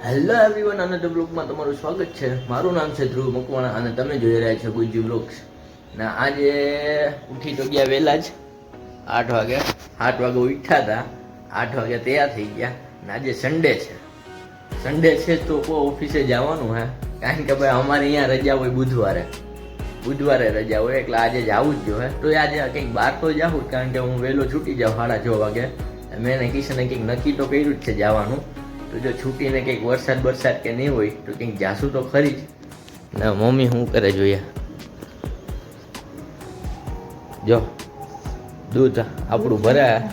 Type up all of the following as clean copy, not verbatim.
Hello everyone, another બ્લોગમાં તમારું સ્વાગત છે. મારું નામ છે ધ્રુવ મકવાણા અને તમે જોઈ રહ્યા છો ગુજ્જુ બ્લોગ્સ. ને આજે ઉઠી તો ગયા વહેલા જ 8 વાગે. 8 વાગે ઉઠ્યા હતા, 8 વાગે તૈયાર થઈ ગયા. ને આજે સન્ડે છે તો ઓફિસે જવાનું હે, કારણ કે ભાઈ અમારે અહીંયા રજા હોય બુધવારે રજા હોય, એટલે આજે જવું જ જોઈએ. તો આજે કંઈક બહાર તો જાઉં, કારણ કે હું વહેલો છૂટી જાઉં 6:30 વાગે. મેં કિશને કંઈક નક્કી તો કર્યું જ છે જવાનું. તો જો છૂટીને કંઈક વરસાદ કે નહીં હોય તો કંઈક જાશું તો ખરી જ. ને મમ્મી શું કરે જોઈએ, જો દૂધ આપણું ભરાય,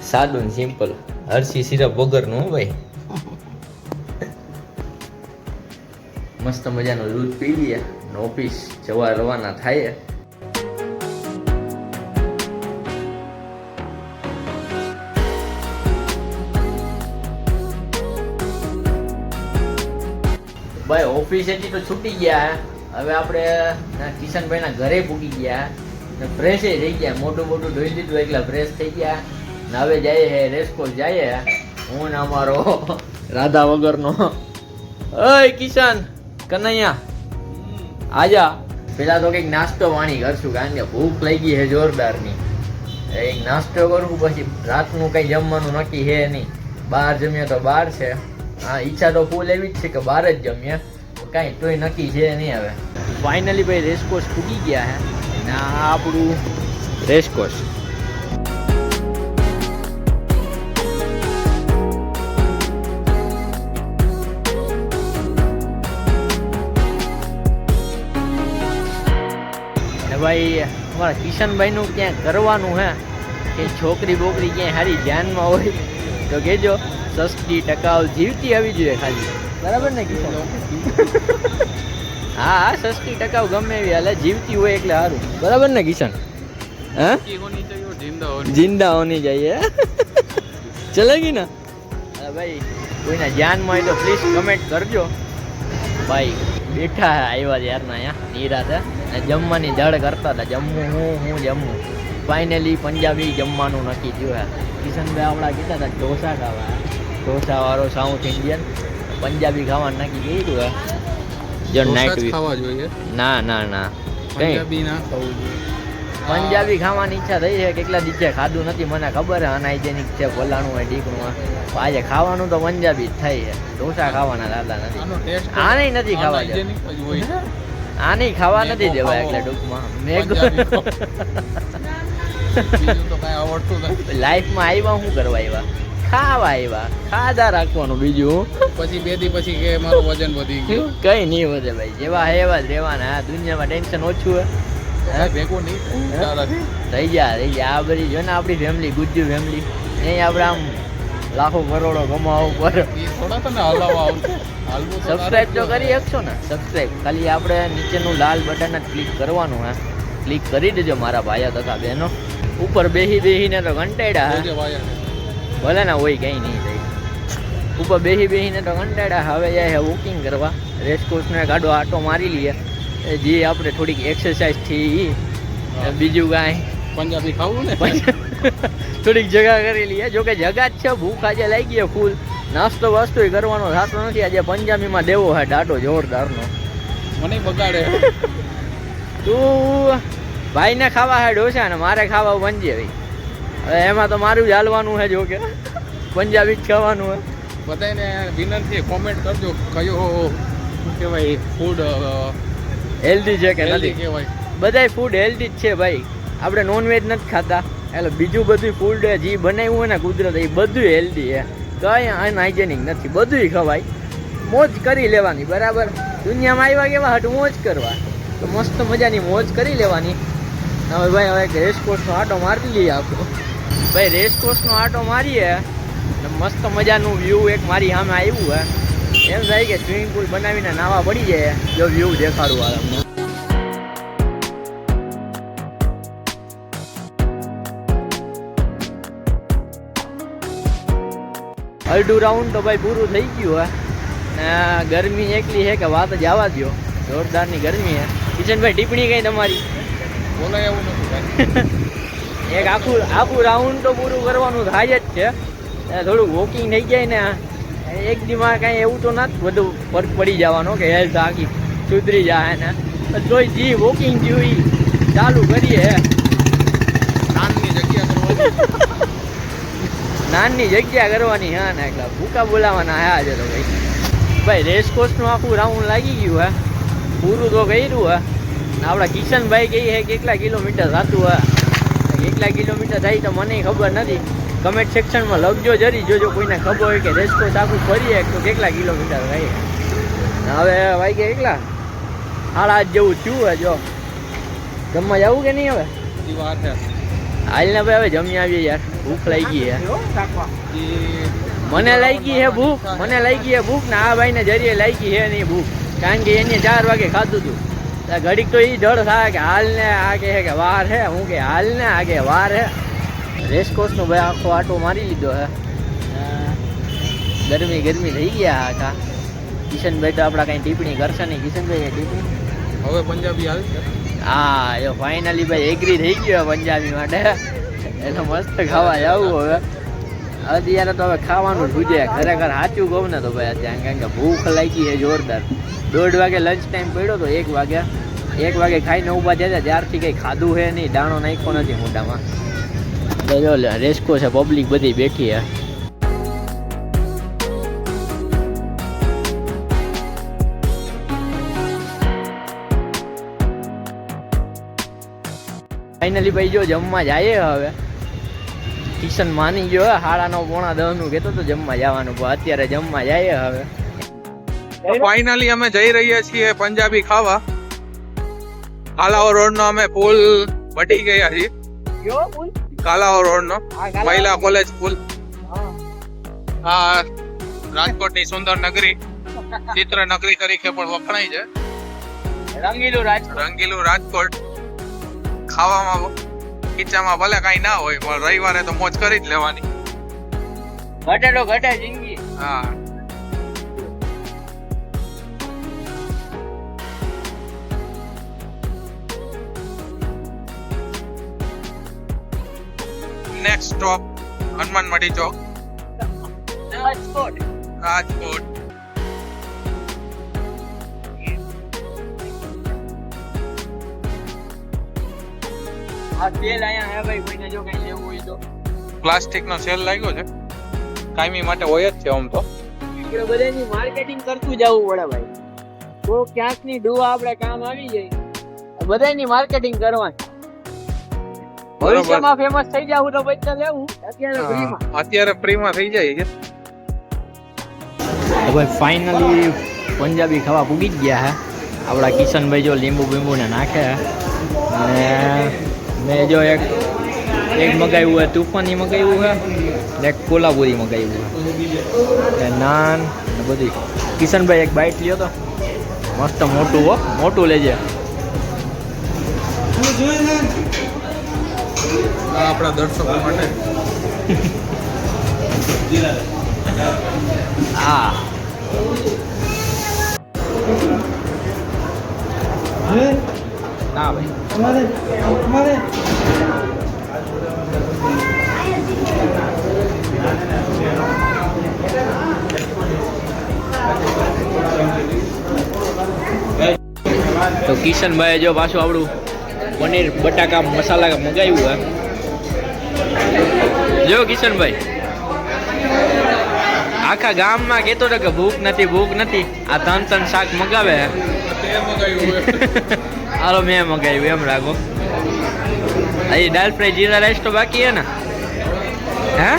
સાદું ને સિમ્પલ, હરસી સિરપ વગરનું ભાઈ. મસ્ત મજાનું દૂધ પી લઈએ ને ઓફિસ જવા રવાના થાય. ભાઈ ઓફિસેથી તો છૂટી ગયા, હવે આપણે કિશનભાઈના ઘરે પૂગી ગયા ને ફ્રેશ થઈ ગયા, મોટું ધોઈ દીધું એટલે ફ્રેશ થઈ ગયા. ને હવે જઈએ હે રેસકોર્સ જઈએ, હું ને અમારો રાધા વગરનો ઓય કિશન કનૈયા આજા. પેલા તો કંઈક નાસ્તો પાણી કરશું, કારણ કે ભૂખ લાગી છે જોરદારની. એક નાસ્તો કરું, પછી રાતનું કંઈ જમવાનું નક્કી છે નહીં. બહાર જમીએ તો બહાર છે, હા ઈચ્છા તો ફૂલ એવી જ છે કે બહાર જ જમીએ, કાંઈ તોય નક્કી છે નહીં. હવે ફાઇનલી ભાઈ રેસકોર્સ પૂગી ગયા હે ને આ આપણું રેસકોર્સ. ને ભાઈ અમારા કિશનભાઈનું ક્યાંક કરવાનું હે કે છોકરી બોકરી ક્યાંય સારી ધ્યાનમાં હોય તો કહેજો. સસ્તી ટકાઉ જીવતી આવી જોઈએ ખાલી, બરાબર ને કિશન? હા સસ્તી ટકાઉ ગમે એવી હાલે, જીવતી હોય એટલે સારું, બરાબર ને કિશન? હા જિંદા હોની चाहिए ચલેગી ને? ભાઈ કોઈના ધ્યાનમાં હોય તો પ્લીઝ કમેન્ટ કરજો. ભાઈ બેઠા આવ્યા ત્યારના અહીંયા નિરાતે ને જમવાની દળ કરતા હતા, જમવું હું જમવું. ફાઇનલી પંજાબી જમવાનું નક્કી થયું. કિશનભાઈ આપણા કીધા હતા ઢોસા ખાવા, ઢોસા વાળો સાઉથ ઇન્ડિયન પંજાબી ખાવાનું નક્કી કર્યું હે. જો નાઈટ ખાવા જોઈએ. ના પંજાબી ના ખાવું જોઈએ. પંજાબી ખાવાની ઈચ્છા થઈ છે, કેટલા દિવસે ખાધું નથી, મને ખબર છે અનહાઇજેનિક છે, ભલાણું હોય ઢીકણું. આજે ખાવાનું તો પંજાબી જ થાય છે, ઢોસા ખાવાના દાદા નથી. આને નથી ખાવા, આને ખાવા નથી દેવાય. એટલે ટૂંકમાં લાઈફમાં આવ્યા શું કરવા આવ્યા? ખાવા આવ્યા, ખાધા રાખવાનું. બીજું પછી 2 દી પછી કે મારું વજન વધી ગયું. કઈ નહીં વધે ભાઈ, જેવા હે એવા જ રહેવાના. આ દુનિયામાં ટેન્શન ઓછું હે, ભેગું નહીં થઈ ગયા. આ બધી જો ને આપણી ફેમિલી, ગુજ્જુ ફેમિલી, અહીં આપણે આમ લાખો કરોડો કમાવો પર સબસ્ક્રાઇબ તો કરી શકશો ને? સબસ્ક્રાઇબ ખાલી આપણે નીચેનું લાલ બટન જ ક્લિક કરવાનું હે, ક્લિક કરી દેજો મારા ભાઈઓ તથા બહેનો. ઉપર બેહીને તો કંટાળ્યા, ભલે ના હોય કંઈ નહીં થાય. ઉપર બેહીને તો કંટાળ્યા. હવે જાય વોકિંગ કરવા, રેસકોર્સનો એક આટો મારી લઈએ, જે આપણે થોડીક એક્સરસાઇઝ થી. બીજું કાંઈ પંજાબી ખાવું ને, થોડીક જગા કરી લઈએ. જોકે જગા જ છે, ભૂખ આજે લાગી ગઈ ફૂલ. નાસ્તો વાસ્તો કરવાનો થતો નથી. આજે પંજાબીમાં દેવો હે ડાટો જોરદારનો. મને બગાડે. તું ભાઈને ખાવા હે ઢોસા ને મારે ખાવા પંજાબી. હવે એમાં તો મારું જ હાલવાનું છે, જો કે પંજાબી જ ખાવાનું હે. બધાને વિનંતી કોમેન્ટ કરજો કયો કહેવાય ફૂડ હેલ્ધી છે કે નથી. કહેવાય બધાય ફૂડ હેલ્ધી જ છે ભાઈ. આપણે નોનવેજ નથી ખાતા, એટલે બીજું બધું ફૂડ જે બનાવ્યું હોય ને કુદરત, એ બધું હેલ્ધી છે, કંઈ અનહાઇજેનિક નથી. બધું ખવાય, મોજ કરી લેવાની. બરાબર, દુનિયામાં આવ્યા કેવા હાટ મોજ કરવા, તો મસ્ત મજાની મોજ કરી લેવાની. હવે ભાઈ હવે રેસકોર્સનો આટો મારી લઈએ આપણો. ભાઈ રેસકોર્સનો આટો મારીએ, મસ્ત મજાનું વ્યૂ એક મારી સામે આવ્યું હે. એમ થાય કે સ્વિમિંગ પુલ બનાવીને નાવા પડી જાય. જો વ્યૂ દેખાડું આ તમને. અડધું રાઉન્ડ તો ભાઈ પૂરું થઈ ગયું હે ને ગરમી એકલી છે કે વાત જ આવવા દો, જોરદારની ગરમી છે. કિશનભાઈ ટિપ્પણી કઈ તમારી? બોલાય એવું નથી. એક આખું રાઉન્ડ તો પૂરું કરવાનું થાય જ છે, થોડું વોકિંગ થઈ જાય ને એક દીમાં કાંઈ એવું તો નથી બધું ફરક પડી જવાનો કે હેલ્થ આખી સુધરી જાય ને તોય જી વોકિંગ જેવી ચાલુ કરીએ નાની જગ્યા કરવાની. નાની જગ્યા કરવાની હા ને એકલા ભૂકા બોલાવાના હા છે તો ભાઈ રેસકોર્સનું આખું રાઉન્ડ લાગી ગયું હે પૂરું તો કર્યું હે આપણા કિશનભાઈ કહી છે કેટલા કિલોમીટર થતું હે કેટલા કિલોમીટર થાય તો મને ખબર નથી કમેન્ટ સેક્શનમાં લખજો જરી જોજો કોઈને ખબર હોય કે રેસકોર્સ આખું ફરીએ તો કેટલા કિલોમીટર થાય હવે વાગે કેટલા 8:30 જેવું થયું હે જો જમવા જવું કે નહીં હવે બધી વાત છે. હાલ ને ભાઈ હવે જમી આવીએ યાર ભૂખ લાગી હે મને લાગી હે ભૂખ ને આ ભાઈને જરીએ લાગી હે નહીં ભૂખ કારણ કે એને 4 વાગે ખાધું હતું ઘડીક તો એ જડ થાય કે હાલ ને આ કહે કે વાર હે હું કે હાલ ને આ કે વાર હે રેસકોર્સનો ભાઈ આખો આટો મારી લીધો હે ગરમી થઈ ગયા આખા કિશનભાઈ તો આપણા કઈ ટિપ્પણી કરશે નહીં કિશનભાઈ ટિપ્પણી હવે પંજાબી આવે છે. હા જો ફાઇનલી ભાઈ એગ્રી થઈ ગયો પંજાબી માટે એટલે મસ્ત ખાવા જવું હવે અત્યારે તો હવે ખાવાનું જ ભૂજે ખરેખર સાચું કહું ને તો ભાઈ અત્યારે કારણ કે ભૂખ લાગી છે જોરદાર 1:30 વાગે લંચ ટાઈમ પડ્યો તો 1 વાગે ખાઈને ઊભા થયા ત્યારથી કંઈ ખાધું છે નહીં દાણો નાખ્યો નથી મોઢામાં જો રેસ્કો છે પબ્લિક બધી બેઠી છે ફાઇનલી ભાઈ જો જમવા જઈએ હવે કિશન માની ગયો 9:30 પોણા 10 નું કહેતો તો જમવા જવાનું પણ અત્યારે જમવા જઈએ હવે ફાઇનલી અમે જઈ રહ્યા છીએ પંજાબી ખાવા. કાલાઓ રોડ નો અમે પુલ બટી ગયા છીએ. કાલાઓ રોડ નો મહિલા કોલેજ પુલ. આ રાજકોટની સુંદર નગરી ચિત્ર નગરી તરીકે પણ વખણાય છે. રંગીલું રાજકોટ. ખાવામાં ખીચામાં ભલે કઈ ના હોય પણ રવિવારે તો મોજ કરી જ લેવાની. ઘટે જિંદગી. હા નેક્સ્ટ સ્ટોપ હનુમાન મઢી ચોક રાજકોટ. આ તેલ આયા હે ભાઈ કોઈને જો કઈ લેવું હોય તો પ્લાસ્ટિક નો સેલ લાગ્યો છે કાયમી માટે હોય જ છે આમ તો આપણે બધાની માર્કેટિંગ કરતું જવું પડે ભાઈ તો ક્યાંક ની ડુઆ આપણે કામ આવી જાય બધાની માર્કેટિંગ કરવાની ભવિષ્યમાં ફેમસ થઈ જાવું તો પછી લેવું અત્યારે ફ્રીમાં થઈ જાય છે. ભાઈ ફાઇનલી પંજાબી ખાવા પૂગી જ ગયા હે આપણા કિશનભાઈ જો લીંબુ બીંબુ ને નાખે અને મેં જો એક મગાવ્યું હે તુફાની મગાવ્યું હે ને એક કોલાપુરી મગાવ્યું હે નાન ને બધી કિશનભાઈ એક બાઈટ લ્યો તો મસ્ત મોટું લેજે આપણા દર્શકો માટે હા ના ભાઈ તો કિશનભાઈ જો પાછું આપણું પનીર બટાકા મસાલા મગાવ્યું હે જો કિશનભાઈ આખા ગામમાં કહેતો હતો કે ભૂખ નથી આ 3 શાક મગાવે હાલો મેં મગાવ્યું એમ રાખો અહીં દાલ ફ્રાય જીરા રાઈસ તો બાકી હે ને હે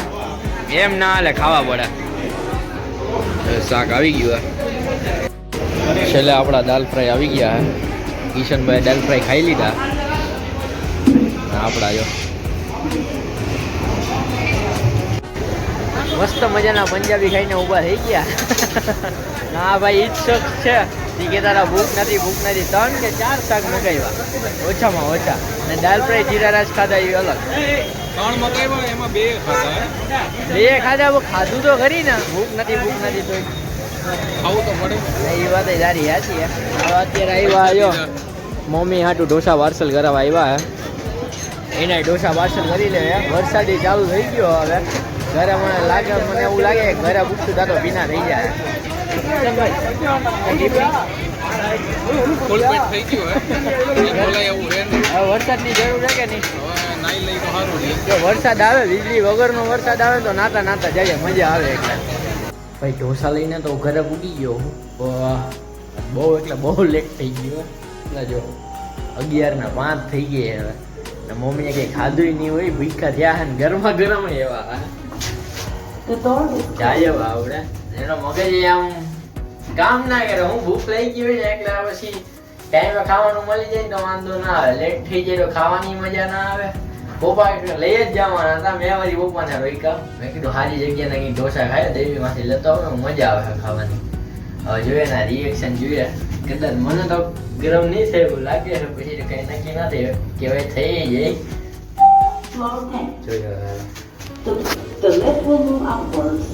એમ ના હાલે ખાવા પડે શાક આવી ગયું છેલ્લે આપણા દાલ ફ્રાય આવી ગયા હે કિશનભાઈ દાલ ફ્રાય ખાઈ લીધા આપણા જો મસ્ત મજાના પંજાબી ખાઈને ઊભા થઈ ગયા ના ભાઈ ઈ જ શોખ છે કે તારા ભૂખ નથી 3 કે 4 શાક મગાવ્યા ઓછામાં ઓછા અને દાલ ફ્રાય જીરા રાઈસ ખાધા એ અલગ 3 મગાવ્યા એમાં 2 ખાધા ખાધું તો ખરી ને ભૂખ નથી તો ખાવું તો પડે એ વાત સારી સાચી હે અત્યારે આવ્યા આવ્યો મમ્મી હાટું ઢોસા પાર્સલ કરાવવા આવ્યા હે એના ઢોસા પાર્સલ કરી લે વરસાદી ચાલુ થઈ ગયો હવે ઘરે મને લાગે, મને એવું લાગે કે ઘરે પૂછતું તા તો ભીના થઈ જાય. ફૂલ પેટ થઈ ગયું હે બોલાય એવું હે નહીં. હવે વરસાદની જરૂર છે કે નહીં? હવે નાઈ લઈ તો સારું નહીં. જો વરસાદ આવે, વીજળી વગરનો વરસાદ આવે તો નાતા નાતા જાય, મજા આવે. એટલે ભાઈ ઢોસા લઈને તો ઘરે પૂગી ગયો. બહુ એટલે બહુ લેટ થઈ ગયો. એટલે જો 11:05 થઈ ગઈ હવે. ને મમ્મીએ કંઈ ખાધું નહીં હોય, ભૂખ્યા થયા ને ગરમા ગરમ એવા જાય આવડે. એનો મગજ આમ કામ ના કરે. હું ભૂખ લઈ ગઈ હોય ને એટલે પછી ટાઈમે ખાવાનું મળી જાય તો વાંધો ના આવે. લેટ થઈ જાય તો ખાવાની મજા ના આવે. પપ્પા લઈ જ જવાના હતા. મેં મારી પપ્પાને રોક્યા. મેં કીધું સારી જગ્યાએ કંઈક ઢોસા ખાય દેવીમાંથી લેતો આવે, મજા આવે ખાવાની. હવે જોઈએ ના રિએક્શન જોઈએ. કદાચ મને તો ગરમ નહીં થાય એવું લાગે છે, પછી કઈ નક્કી ના થાય કેવાય થઈ જાય. જોઈએ The left will move upwards.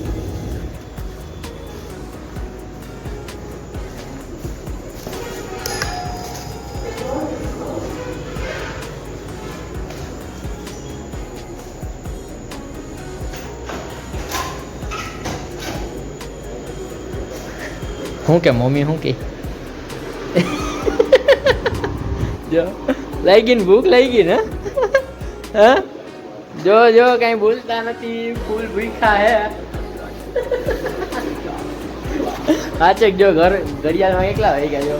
શું કે મમ્મી શું કે જો લાગી ને ભૂખ લાગી ને હા જો જો કઈ ભૂલતા નથી, ફૂલ ભૂખા હે. સાચે જો ઘડિયાળમાં એકલા વાગી ગયા. જો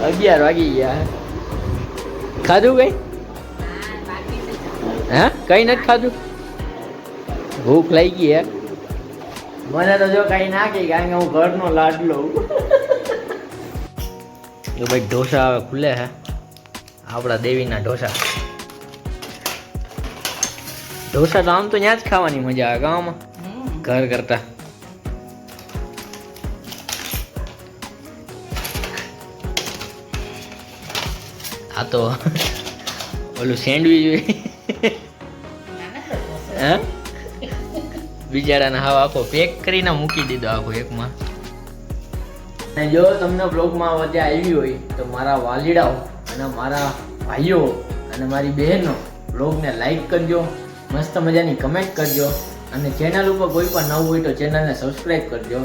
11 વાગી ગયા. ખાધું કઈ? હા કઈ નથી ખાધું. ભૂખ લાગી હે મને તો. જો કઈ નાખી કારણ કે હું ઘરનો લાડલો. જો ભાઈ ઢોસા હવે ખુલે હે આપણા દેવીના ઢોસા. ઢોસા તો આમ તો ત્યાં જ ખાવાની મજા આવે ગામમાં ઘર કરતા. આ તો ઓલું સેન્ડવીચ હોય હે બિચારાને હાવ આખો પેક કરીને મૂકી દીધો આખો એકમાં. અને જો તમને બ્લોગમાં મજા આવી હોય તો મારા વાલીડાઓ અને મારા ભાઈઓ અને મારી બહેનો બ્લોગને લાઈક કરજો, મસ્ત મજાની કમેન્ટ કરજો, અને ચેનલ ઉપર કોઈ પણ નવું હોય તો ચેનલને સબસ્ક્રાઈબ કરજો.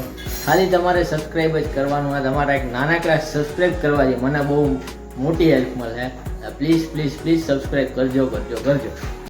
ખાલી તમારે સબસ્ક્રાઈબ જ કરવાનું હોય. તમારા એક નાનકડા સબસ્ક્રાઈબ કરવા મને બહુ મોટી હેલ્પ મળે. પ્લીઝ પ્લીઝ પ્લીઝ સબસ્ક્રાઈબ કરજો.